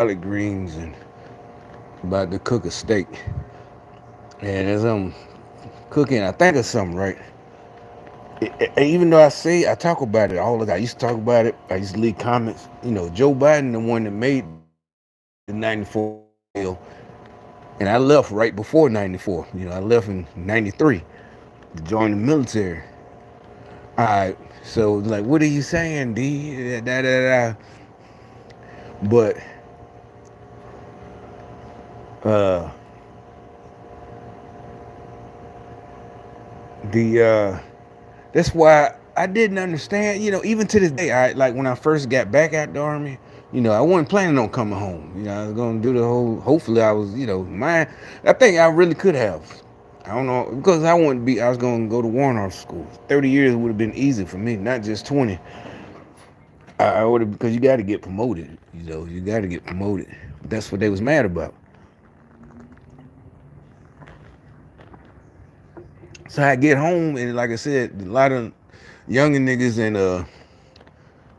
collard greens and about to cook a steak. And as I'm cooking, I think of something, right? Even though I talk about it all the time, I used to talk about it. I used to leave comments. Joe Biden, the one that made the '94 bill, and I left right before '94. I left in '93 to join the military. All right, so like, what are you saying, D? Da, da, da, da. But uh, the that's why I didn't understand. Even to this day, I like when I first got back out the army. I wasn't planning on coming home. I was gonna do the whole. Hopefully, I was. My. I think I really could have. I don't know because I wouldn't be. I was gonna go to warrant officer school. 30 years would have been easy for me, not just 20. I would have because you got to get promoted. You got to get promoted. That's what they was mad about. So I get home and like I said, a lot of younger niggas and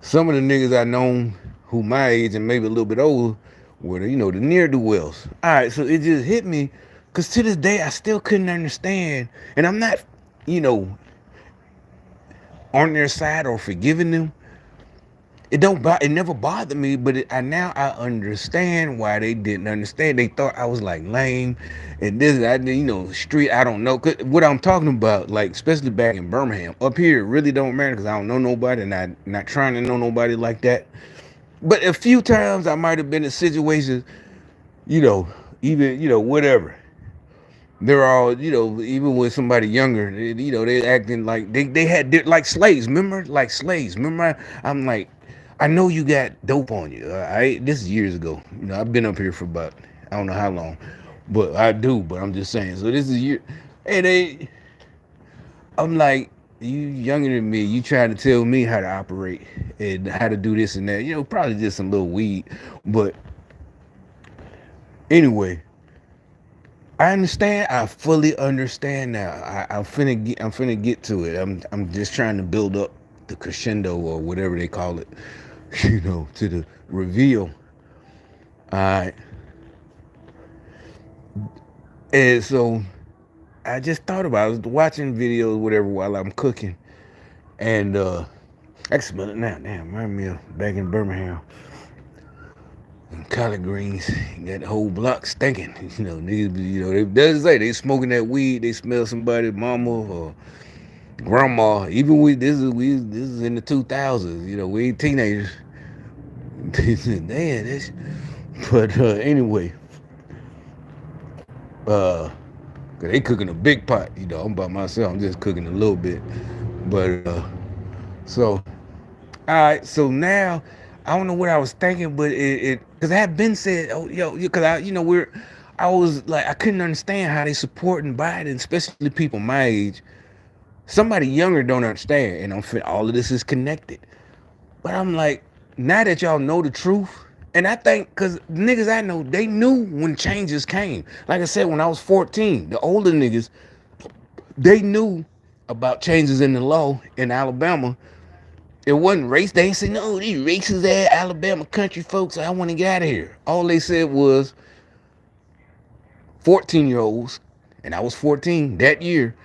some of the niggas I known who my age and maybe a little bit older were the near do wells. All right, so it just hit me because to this day I still couldn't understand, and I'm not, you know, on their side or forgiving them. It never bothered me, but I understand why they didn't understand. They thought I was like lame, and this street. I don't know what I'm talking about. Like especially back in Birmingham, up here it really don't matter because I don't know nobody, and I not trying to know nobody like that. But a few times I might have been in situations, you know, even whatever. They're all even with somebody younger, they acting like they had like slaves. Remember, like slaves. Remember, I'm like, I know you got dope on you. This is years ago. I've been up here for about I don't know how long, but I do. But I'm just saying. So this is year, and I'm like, you younger than me. You trying to tell me how to operate and how to do this and that. Probably just some little weed, but anyway. I understand. I fully understand now. I'm finna get to it. I'm just trying to build up the crescendo or whatever they call it, to the reveal. All right. And so I just thought about it. I was watching videos, whatever, while I'm cooking. And I can smell it now. Damn, remind me of back in Birmingham. And collard greens, got the whole block stinking. Niggas, they doesn't say they smoking that weed. They smell somebody, mama or grandma. Even this is in the 2000s. We ain't teenagers. Damn, this. But anyway, uh, cause they cooking a big pot. I'm by myself. I'm just cooking a little bit. But so all right. So now I don't know what I was thinking, but because I had been said, oh because I was like I couldn't understand how they supporting Biden, especially people my age. Somebody younger don't understand, and all of this is connected. But I'm like, now that y'all know the truth, and I think because niggas I know, they knew when changes came. Like I said, when I was 14, the older niggas, they knew about changes in the law in Alabama. It wasn't race. They ain't say, no, these racist ass Alabama country folks, I want to get out of here. All they said was 14-year-olds, and I was 14 that year,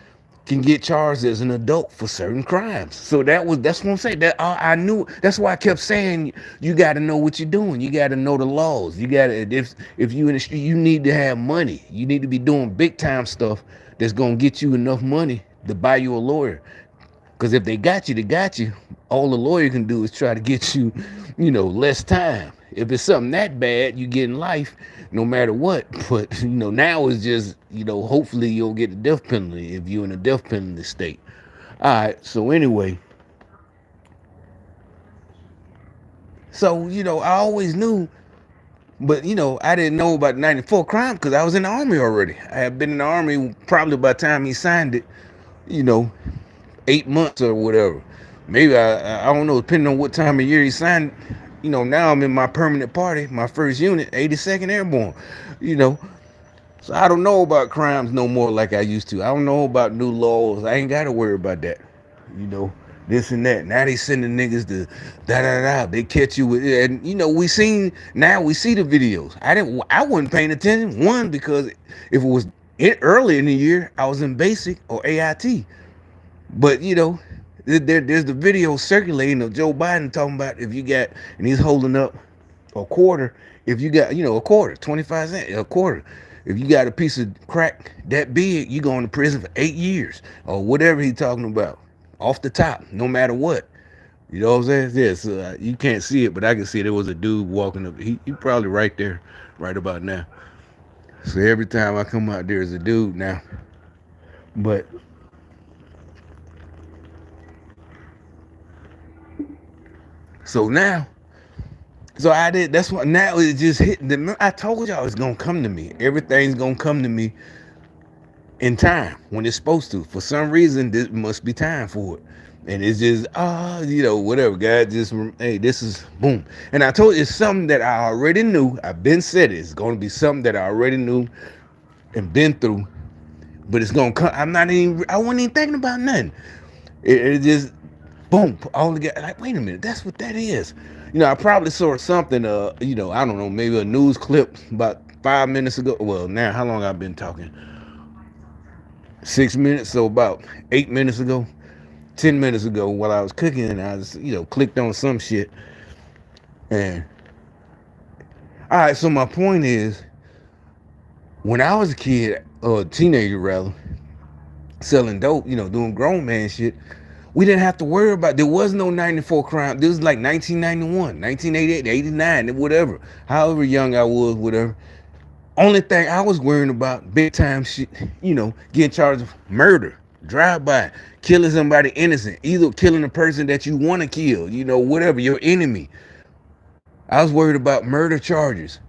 can get charged as an adult for certain crimes. So that's what I'm saying. That I knew. That's why I kept saying you got to know what you're doing. You got to know the laws. You got to if you in the street, you need to have money. You need to be doing big time stuff that's gonna get you enough money to buy you a lawyer. Because if they got you, they got you. All the lawyer can do is try to get you, less time. If it's something that bad, you get in life no matter what. But, now it's just, hopefully you'll get the death penalty if you're in a death penalty state. All right. So anyway, I always knew, but, I didn't know about 94 crime because I was in the army already. I had been in the army probably by the time he signed it, you know, 8 months or whatever. Maybe I don't know, depending on what time of year he signed. Now I'm in my permanent party, my first unit, 82nd Airborne. You know, so I don't know about crimes no more like I used to. I don't know about new laws. I ain't got to worry about that. You know, this and that. Now they sending niggas to da da da. They catch you with, and you know we seen now we see the videos. I wasn't paying attention. One, because if it was early in the year, I was in basic or AIT. But you know, there's the video circulating of Joe Biden talking about if you got, and he's holding up a quarter. If you got, you know, a quarter, 25 cents, a quarter. If you got a piece of crack that big, you going to prison for 8 years or whatever he's talking about. Off the top, no matter what. You know what I'm saying? Yeah, so you can't see it, but I can see there was a dude walking up. He probably right there, right about now. So every time I come out, there's a dude now. But so now, so I did. That's what now it just hit. I told y'all it's gonna come to me. Everything's gonna come to me in time when it's supposed to. For some reason, this must be time for it. And it's just, you know, whatever. God just, hey, this is boom. And I told you, it's something that I already knew. I've been said it. It's going to be something that I already knew and been through. But it's going to come. I wasn't even thinking about nothing. It just, boom, all together. Like, wait a minute, that's what that is. You know, I probably saw something, you know, I don't know, maybe a news clip about 5 minutes ago. Well, now, how long I've been talking? 6 minutes, so about 8 minutes ago. 10 minutes ago while I was cooking, and I was, you know, clicked on some shit. And all right, so my point is, when I was a kid, or a teenager rather, selling dope, you know, doing grown man shit, we didn't have to worry about, there was no 94 crime. This was like 1991, 1988, 89, whatever. However young I was, whatever. Only thing I was worrying about, big time shit, you know, getting charged of murder, drive-by, killing somebody innocent, either killing a person that you want to kill, you know, whatever, your enemy. I was worried about murder charges,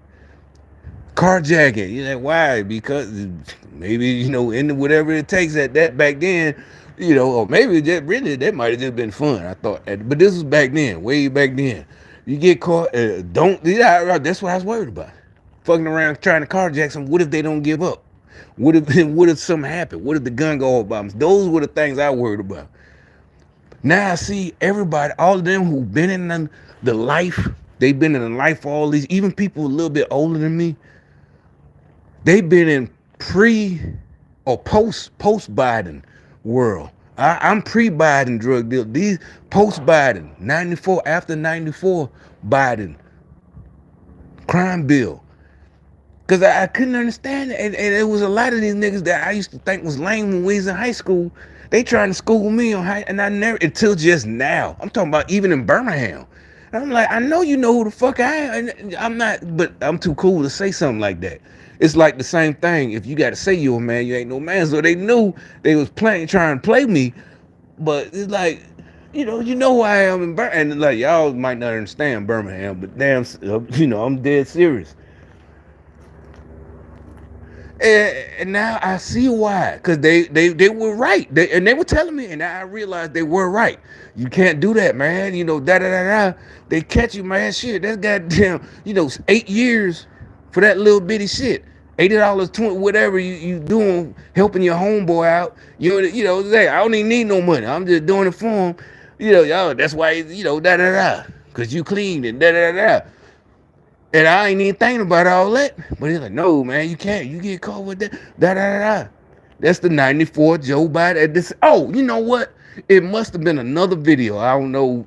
carjacking. You know why? Because maybe, you know, in whatever it takes at that back then, you know, or maybe that might have just been fun. I thought, but this was back then, way back then. You get caught, that's what I was worried about. Fucking around trying to carjack some. What if they don't give up? What if something happened? What if the gun go off by them? Those were the things I worried about. Now I see everybody, all of them who've been in the life, they've been in the life for all these, even people a little bit older than me, they've been in pre or post Biden world. I'm pre-Biden drug deal. These post-Biden, 94, after 94 Biden crime bill. Because I couldn't understand it. And it was a lot of these niggas that I used to think was lame when we was in high school. They trying to school me on high, and I never, until just now. I'm talking about even in Birmingham. And I'm like, I know you know who the fuck I am. I'm not, but I'm too cool to say something like that. It's like the same thing. If you got to say you're a man, you ain't no man. So they knew they was trying to play me. But it's like, you know who I am in Birmingham. And like, y'all might not understand Birmingham, but damn, you know, I'm dead serious. And now I see why, because they were right, and they were telling me, and I realized they were right. You can't do that, man. You know, da da da da. They catch you, man. Shit, that's goddamn. You know, 8 years for that little bitty shit. $80, 20, whatever you doing, helping your homeboy out. You know, say I don't even need no money. I'm just doing it for him. You know, y'all. That's why, you know, da da da. Cause you clean and da da da. And I ain't even thinking about all that. But he's like, no, man, you can't. You get caught with that. Da, da, da, da. That's the 94 Joe Biden. Oh, you know what? It must have been another video. I don't know.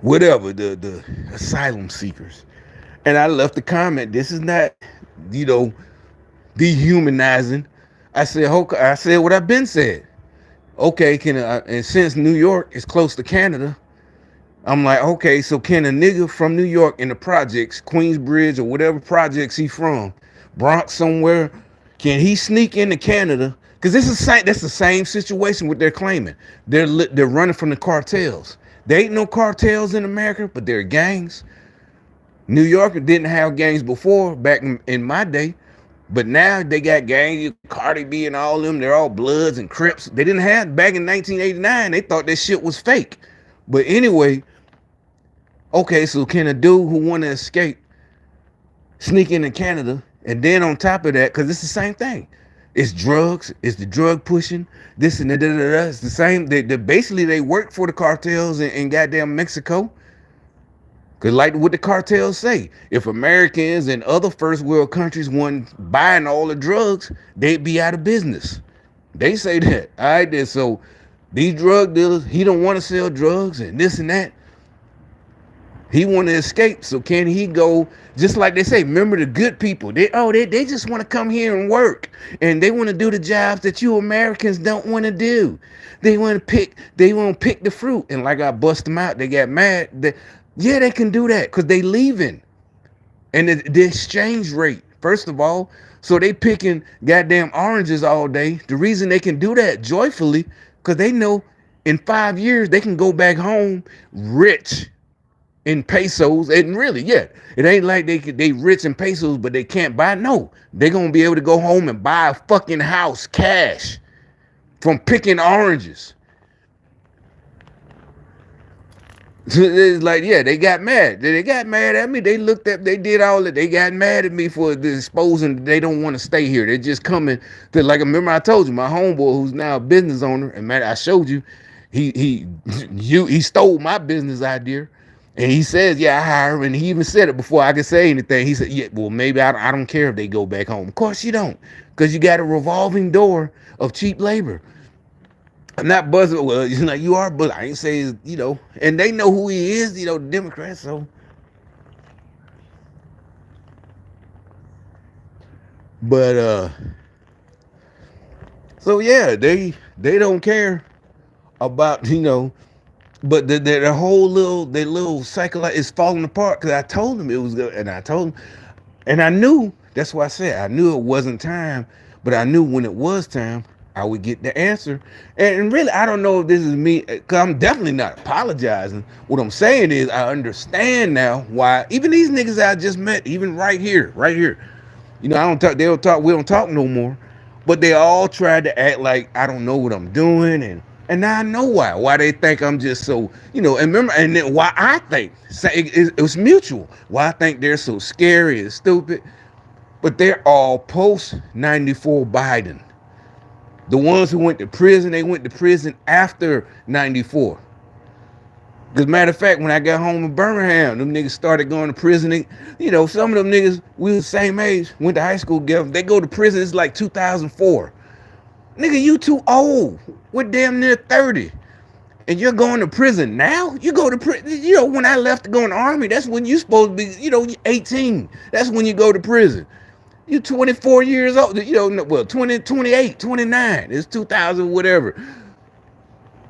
Whatever. The asylum seekers. And I left a comment. This is not, you know, dehumanizing. I said what I've been said. Okay, and since New York is close to Canada, I'm like, okay, so can a nigga from New York in the projects, Queensbridge or whatever projects he from, Bronx somewhere, can he sneak into Canada? Because that's the same situation what they're claiming. They're running from the cartels. There ain't no cartels in America, but they're gangs. New York didn't have gangs before, back in my day, but now they got gangs. Cardi B and all them, they're all Bloods and Crips. They didn't have back in 1989. They thought that shit was fake. But anyway. Okay, so can a dude who want to escape sneak into Canada, and then on top of that, because it's the same thing, It's drugs. It's the drug pushing. This and that. It's the same. Basically they work for the cartels in goddamn Mexico. Cause like what the cartels say, if Americans and other first world countries weren't buying all the drugs, they'd be out of business. They say that. All right, then. So these drug dealers, he don't want to sell drugs and this and that. He want to escape. So can he go? Just like they say, remember the good people. They just want to come here and work, and they want to do the jobs that you Americans don't want to do. They want to pick the fruit. And like I bust them out, they got mad. Yeah, they can do that because they leaving. And the exchange rate, first of all, so they picking goddamn oranges all day. The reason they can do that joyfully, because they know in 5 years they can go back home rich in pesos. And really, yeah, it ain't like they rich in pesos, but they can't buy. No, they're gonna be able to go home and buy a fucking house cash from picking oranges. It's like, yeah, they got mad. They got mad at me. They looked at, they did all that. They got mad at me for exposing they don't want to stay here. They're just coming to, like, remember I told you, my homeboy who's now a business owner, and man, I showed you, he stole my business idea. And he says, yeah, I hire him. And he even said it before I could say anything. He said, yeah, well, maybe I don't care if they go back home. Of course you don't, because you got a revolving door of cheap labor. I'm not buzzing. Well, you know, you are, but I ain't saying, and they know who he is, the Democrats. But so yeah, they don't care about, but the whole little cycle is falling apart, because I told them it was good, and I told them, and I knew, that's why I said I knew it wasn't time, but I knew when it was time, I would get the answer. And really, I don't know if this is me, because I'm definitely not apologizing. What I'm saying is I understand now why even these niggas I just met, even right here, I don't talk, they don't talk, we don't talk no more. But they all tried to act like I don't know what I'm doing, and now I know why they think I'm just so, and remember, and then why I think it was mutual. Why I think they're so scary and stupid, but they're all post 94 Biden. The ones who went to prison, they went to prison after 94. As a matter of fact, when I got home in Birmingham, them niggas started going to prison. Some of them niggas, we was the same age, went to high school together. They go to prison, it's like 2004. Nigga, you too old. We're damn near 30. And you're going to prison now? You go to prison. When I left to go in the army, that's when you supposed to be, 18. That's when you go to prison. You 24 years old, 20, 28, 29. It's 2000, whatever.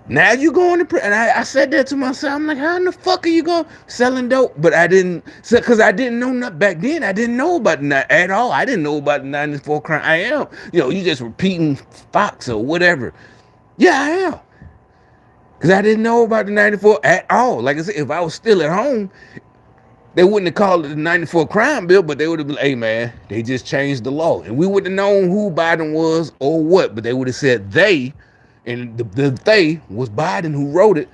Now you going to prison. And I said that to myself. I'm like, how in the fuck are you going selling dope? But I didn't, because I didn't know nothing back then. I didn't know about that at all. I didn't know about the 94 crime. I am. You just repeating Fox or whatever. Yeah, I am. Because I didn't know about the 94 at all. Like I said, if I was still at home, they wouldn't have called it the 94 crime bill, but they would have been, hey, man, they just changed the law. And we wouldn't have known who Biden was or what, but they would have said they, and the they was Biden who wrote it.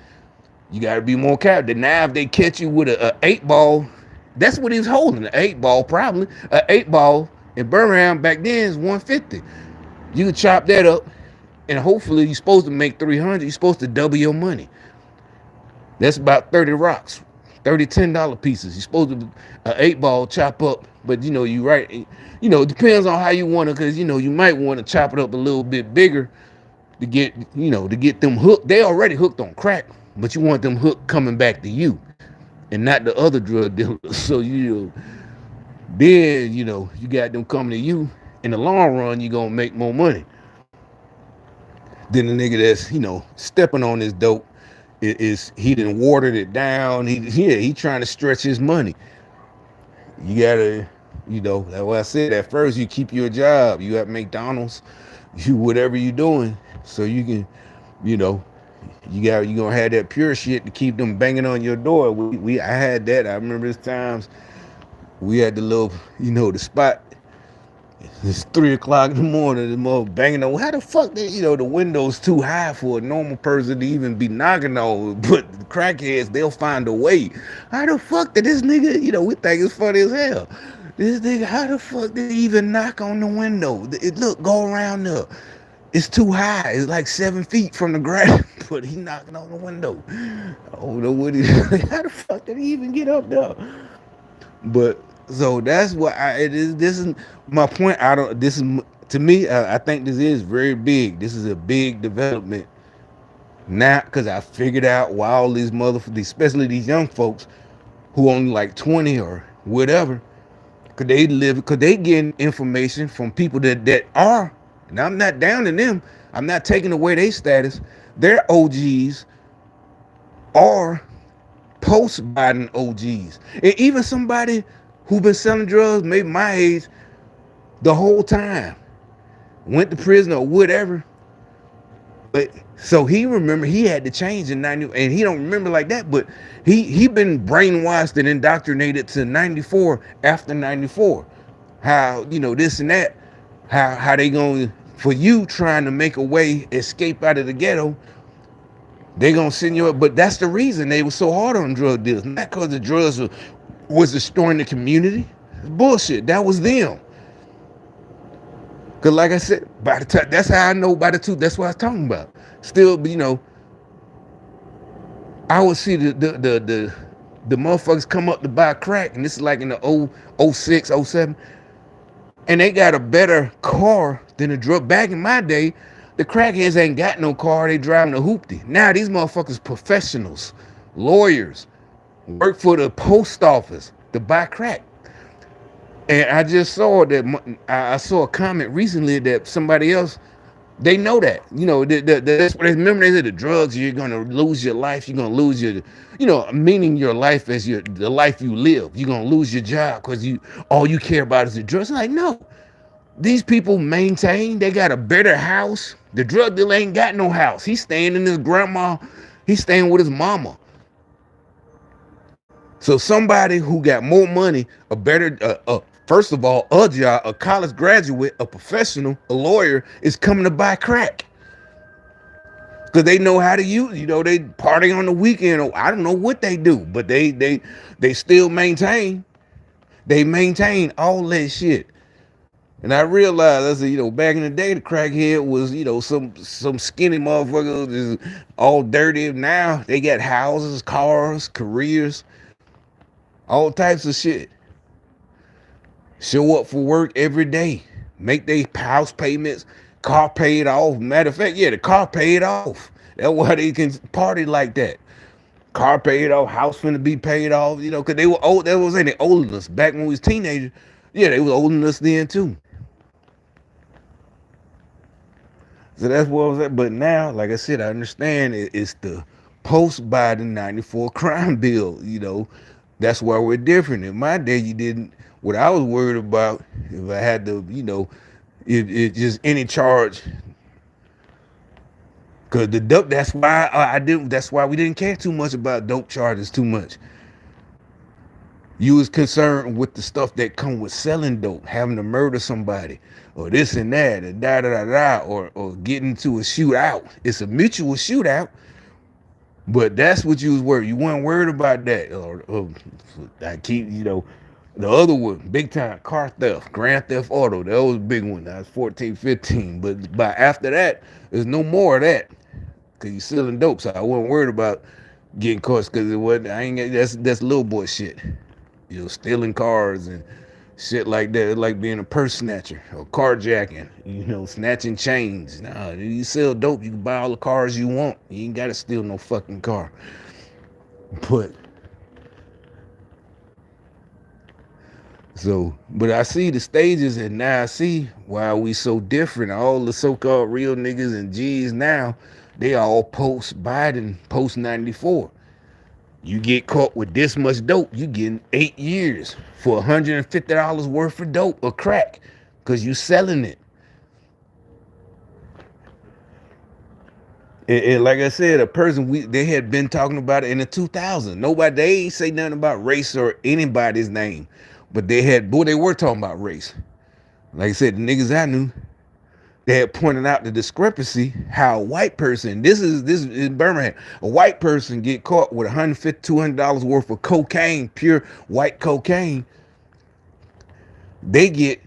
You got to be more careful. Now, if they catch you with a 8-ball, that's what he was holding, an 8-ball probably. An 8-ball in Birmingham back then is 150. You can chop that up, and hopefully you're supposed to make 300. You're supposed to double your money. That's about 30 rocks. 30 $10 pieces. You're supposed to an 8-ball chop up, but you right. It depends on how you want to, because you might want to chop it up a little bit bigger to get them hooked. They already hooked on crack, but you want them hooked coming back to you and not the other drug dealers. So then you got them coming to you. In the long run, you're gonna make more money than the nigga that's stepping on this dope. He done watered it down. He trying to stretch his money. You gotta, that's what I said. At first, you keep your job. You at McDonald's, whatever you doing, so you can, you gonna have that pure shit to keep them banging on your door. I had that. I remember this times we had the little, the spot. It's 3 o'clock in the morning, the mother banging on. How the fuck the window's too high for a normal person to even be knocking on, but the crackheads, they'll find a way. How the fuck did this nigga, we think it's funny as hell. This nigga, how the fuck did he even knock on the window? It look, go around there. It's too high. It's like 7 feet from the ground, but he knocking on the window. I don't know what he. How the fuck did he even get up there? But so that's what it is. This is my point. I don't. This is to me. I think this is very big. This is a big development now because I figured out why all these motherfuckers, especially these young folks who only like 20 or whatever, because they getting information from people that are, and I'm not down to them. I'm not taking away their status. Their OGs are post Biden OGs, and even somebody who been selling drugs, maybe my age, the whole time, went to prison or whatever. But so he remember he had to change in 90, and he don't remember like that, but he been brainwashed and indoctrinated to 94 after 94. How, this and that, how they going for you trying to make a way, escape out of the ghetto, they gonna send you up. But that's the reason they were so hard on drug dealers. Not because the drugs was destroying the community. Bullshit. That was them. Cause like I said, by the time, that's how I know by the two. That's what I was talking about. Still, I would see the motherfuckers come up to buy crack, and this is like in the 06, 07, and they got a better car than the drug. Back in my day, the crackheads ain't got no car. They driving a hoopty. Now these motherfuckers professionals, lawyers, work for the post office to buy crack. And I just saw that I saw a comment recently that somebody else, they know that, that's what they remember. They said the drugs, you're gonna lose your life, you're gonna lose your, meaning your life as the life you live. You're gonna lose your job because all you care about is the drugs. I'm like, no, these people maintain, they got a better house. The drug dealer ain't got no house. He's staying in his grandma, he's staying with his mama. So somebody who got more money, a better, first of all, a job, a college graduate, a professional, a lawyer is coming to buy crack. Because they know how to use, they party on the weekend. Or I don't know what they do, but they still maintain. They maintain all that shit. And I realized, I said, back in the day, the crackhead was, some skinny motherfuckers, just all dirty. Now they got houses, cars, careers, all types of shit. Show up for work every day. Make their house payments, car paid off. Matter of fact, the car paid off. That's why they can party like that. Car paid off, house finna be paid off, because they were old. That was they older than us. Back when we was teenagers, they was older than us then too. So that's what I was at. But now, like I said, I understand it's the post-Biden 94 crime bill, That's why we're different. In my day, you didn't, what I was worried about, if I had to, it just any charge. Because the dope, that's why that's why we didn't care too much about dope charges too much. You was concerned with the stuff that come with selling dope, having to murder somebody, or this and that, and or getting into a shootout. It's a mutual shootout, but that's what you was worried. You weren't worried about that. Or I keep, the other one, big time, car theft, grand theft auto. That was a big one. That was 14, 15. But after that, there's no more of that. Cause you selling dope. So I wasn't worried about getting caught because it wasn't, that's little boy shit. Stealing cars and shit like that. It's like being a purse snatcher or carjacking, snatching chains. Nah, you sell dope, you can buy all the cars you want. You ain't gotta steal no fucking car. But I see the stages, and now I see why we so different. All the so-called real niggas and G's now, they all post-Biden, post-94. You get caught with this much dope, you getting 8 years for $150 worth of dope or crack because you selling it. And like I said, a person, they had been talking about it in the 2000s. They ain't say nothing about race or anybody's name, but they were talking about race. Like I said, the niggas I knew, they had pointed out the discrepancy, how a white person, this is in Birmingham, a white person get caught with $150, $200 worth of cocaine, pure white cocaine, They get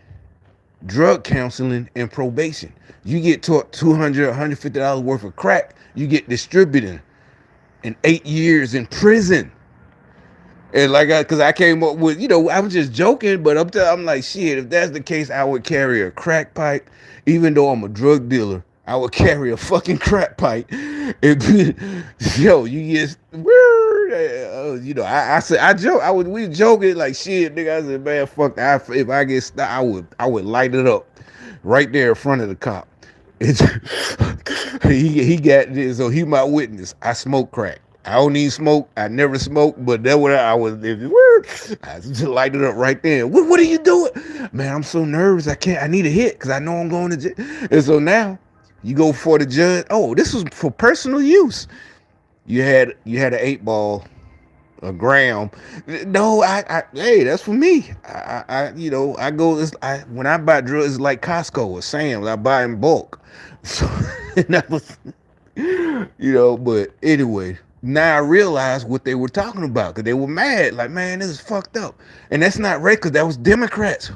drug counseling and probation. You get taught $200, $150 worth of crack, you get distributing and 8 years in prison. And like, because I came up with, I was just joking, but I'm like, shit, if that's the case, I would carry a crack pipe. Even though I'm a drug dealer, I would carry a fucking crack pipe. And, yo, you get, I said, we joking like shit, nigga. I said, man, fuck that. If I get stopped, I would light it up right there in front of the cop. It's, he got this, so he my witness. I smoke crack. I don't need smoke. I never smoked, but that what I was. I just light it up right there. What are you doing, man? I'm so nervous. I can't. I need a hit because I know I'm going to jail. And so now you go before the judge. Oh, this was for personal use. You had an 8 ball, a gram. No, hey, that's for me. I go. When I buy drugs, it's like Costco or Sam's. I buy in bulk. So that was, but anyway, now I realize what they were talking about because they were mad. Like, man, this is fucked up, and that's not right because that was Democrats.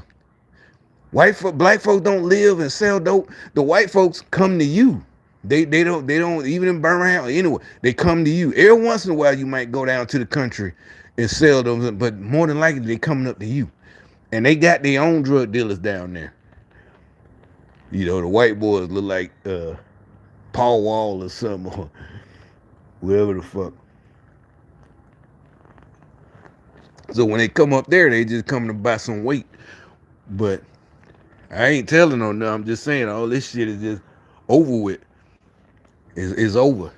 Black folks don't live and sell dope. The white folks come to you. They don't even in Birmingham or anywhere. They come to you. Every once in a while, you might go down to the country and sell them, but more than likely they coming up to you, and they got their own drug dealers down there. The white boys look like Paul Wall or something, or whatever the fuck. So when they come up there, they just come to buy some weight. But I ain't telling on them. I'm just saying all this shit is just over with. Is over.